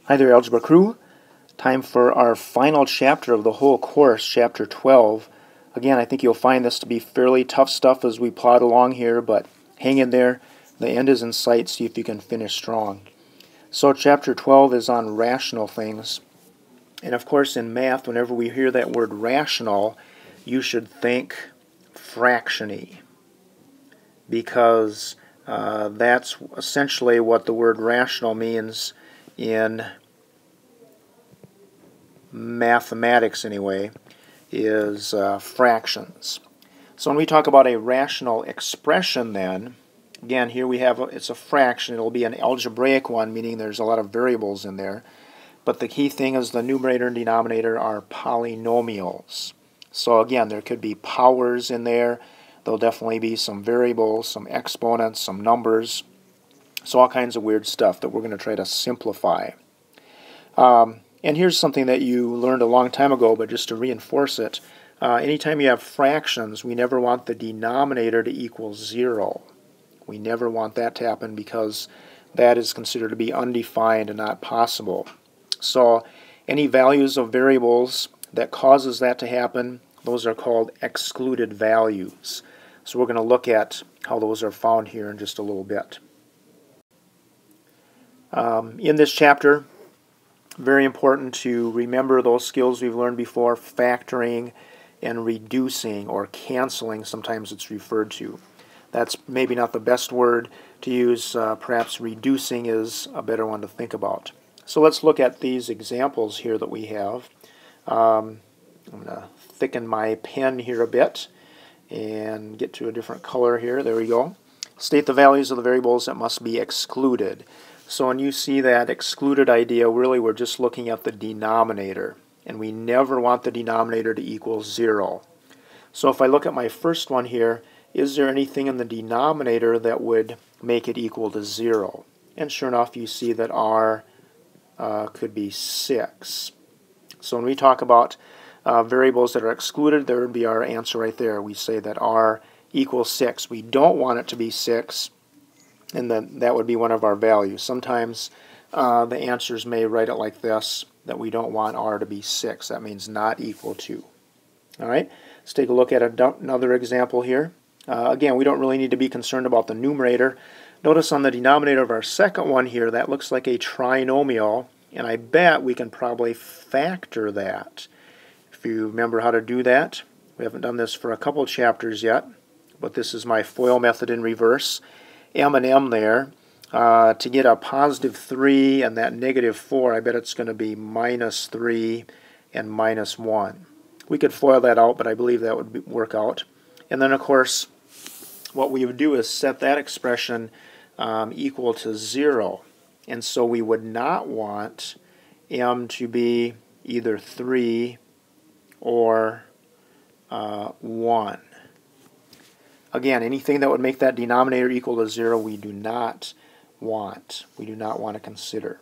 Hi there, Algebra Crew. Time for our final chapter of the whole course, Chapter 12. Again, I think you'll find this to be fairly tough stuff as we plod along here, but hang in there. The end is in sight. See if you can finish strong. So Chapter 12 is on rational things. And of course, in math, whenever we hear that word rational, you should think fractiony, because that's essentially what the word rational means in mathematics anyway, is fractions. So when we talk about a rational expression then, again here we have, it's a fraction. It'll be an algebraic one, meaning there's a lot of variables in there. But the key thing is the numerator and denominator are polynomials. So again, there could be powers in there. There'll definitely be some variables, some exponents, some numbers. So all kinds of weird stuff that we're going to try to simplify. And here's something that you learned a long time ago, but just to reinforce it. Anytime you have fractions, we never want the denominator to equal 0. We never want that to happen because that is considered to be undefined and not possible. So any values of variables that causes that to happen, those are called excluded values. So we're going to look at how those are found here in just a little bit. In this chapter, very important to remember those skills we've learned before: factoring and reducing, or canceling sometimes it's referred to. That's maybe not the best word to use. Perhaps reducing is a better one to think about. So let's look at these examples here that we have. I'm going to thicken my pen here a bit and get to a different color here. There we go. State the values of the variables that must be excluded. So when you see that excluded idea, really we're just looking at the denominator, and we never want the denominator to equal 0. So if I look at my first one here, is there anything in the denominator that would make it equal to 0? And sure enough, you see that r could be 6. So when we talk about variables that are excluded, there would be our answer right there. We say that r equals 6. We don't want it to be 6. And then that would be one of our values. Sometimes the answers may write it like this, that we don't want r to be 6. That means not equal to. All right, let's take a look at another example here. Again, we don't really need to be concerned about the numerator. Notice on the denominator of our second one here, that looks like a trinomial, and I bet we can probably factor that. If you remember how to do that, we haven't done this for a couple chapters yet, but this is my FOIL method in reverse. M and M there. To get a positive 3 and that negative 4, I bet it's going to be minus 3 and minus 1. We could FOIL that out, but I believe that would work out. And then, of course, what we would do is set that expression equal to 0. And so we would not want M to be either 3 or 1. Again, anything that would make that denominator equal to 0, we do not want. We do not want to consider.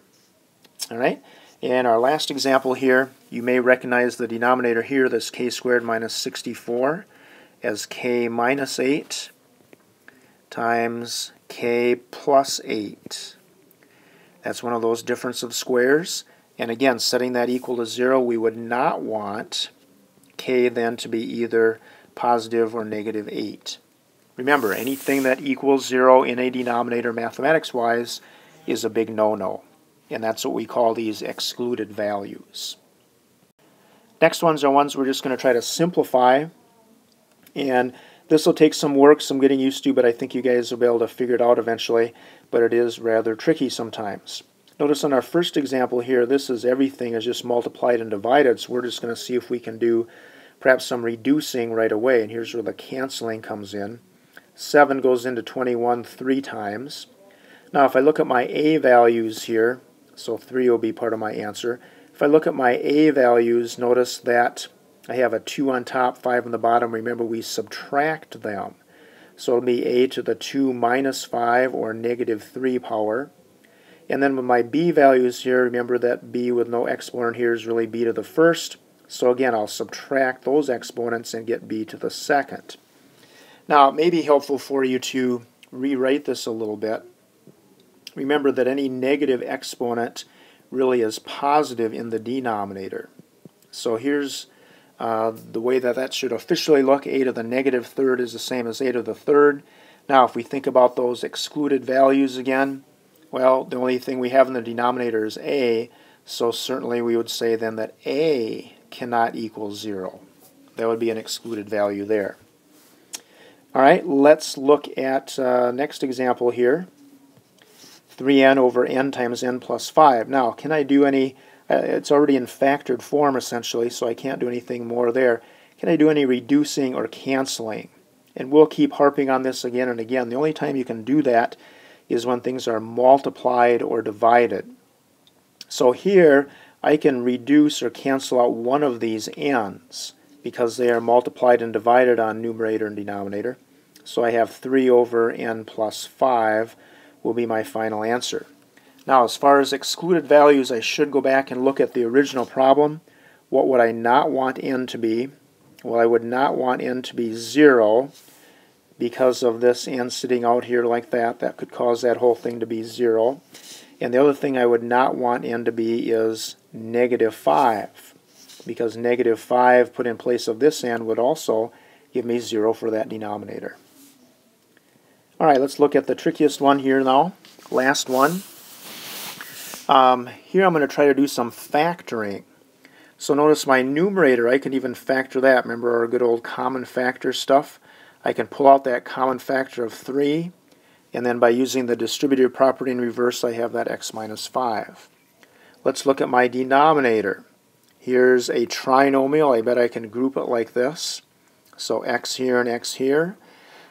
All right? In our last example here, you may recognize the denominator here, this k squared minus 64, as k minus 8 times k plus 8. That's one of those difference of squares. And again, setting that equal to 0, we would not want k then to be either positive or negative 8. Remember, anything that equals 0 in a denominator mathematics-wise is a big no-no. And that's what we call these excluded values. Next ones are ones we're just going to try to simplify. And this will take some work, some getting used to, but I think you guys will be able to figure it out eventually. But it is rather tricky sometimes. Notice on our first example here, this is everything is just multiplied and divided. So we're just going to see if we can do perhaps some reducing right away. And here's where the canceling comes in. 7 goes into 21 3 times. Now if I look at my a values here, so 3 will be part of my answer. If I look at my a values, notice that I have a 2 on top, 5 on the bottom. Remember, we subtract them. So it'll be a to the 2 minus 5, or negative 3 power. And then with my b values here, remember that b with no exponent here is really b to the first. So again, I'll subtract those exponents and get b to the second. Now, it may be helpful for you to rewrite this a little bit. Remember that any negative exponent really is positive in the denominator. So here's the way that should officially look. A to the negative third is the same as a to the third. Now if we think about those excluded values again, well, the only thing we have in the denominator is a, so certainly we would say then that a cannot equal 0. That would be an excluded value there. All right, let's look at next example here. 3n over n times n plus 5. Now, can I do any, it's already in factored form essentially, so I can't do anything more there. Can I do any reducing or canceling? And we'll keep harping on this again and again. The only time you can do that is when things are multiplied or divided. So here, I can reduce or cancel out one of these n's because they are multiplied and divided on numerator and denominator. So I have 3 over n plus 5 will be my final answer. Now, as far as excluded values, I should go back and look at the original problem. What would I not want n to be? Well, I would not want n to be 0 because of this n sitting out here like that. That could cause that whole thing to be 0. And the other thing I would not want n to be is negative 5, because negative 5 put in place of this n would also give me 0 for that denominator. All right, let's look at the trickiest one here now. Last one. Here I'm going to try to do some factoring. So notice my numerator, I can even factor that. Remember our good old common factor stuff? I can pull out that common factor of 3, and then by using the distributive property in reverse, I have that x minus 5. Let's look at my denominator. Here's a trinomial. I bet I can group it like this. So x here and x here.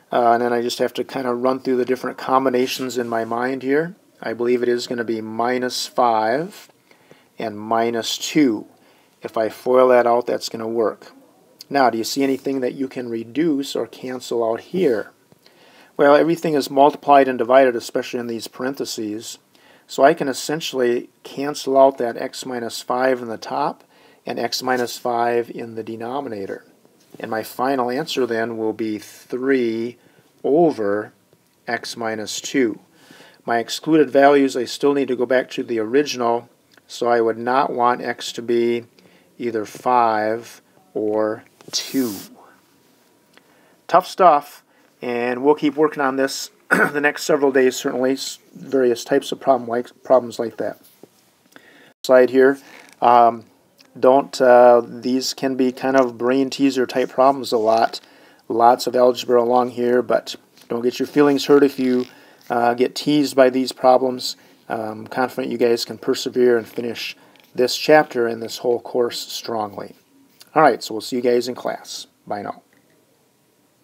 And then I just have to kind of run through the different combinations in my mind here. I believe it is going to be minus 5 and minus 2. If I FOIL that out, that's going to work. Now, do you see anything that you can reduce or cancel out here? Well, everything is multiplied and divided, especially in these parentheses. So I can essentially cancel out that x minus 5 in the top and x minus 5 in the denominator. And my final answer then will be 3 over x minus 2. My excluded values, I still need to go back to the original, so I would not want x to be either 5 or 2. Tough stuff, and we'll keep working on this the next several days, certainly, various types of problems like that. Slide here. These can be kind of brain teaser type problems a lot. Lots of algebra along here, but don't get your feelings hurt if you get teased by these problems. I'm confident you guys can persevere and finish this chapter and this whole course strongly. All right, so we'll see you guys in class. Bye now.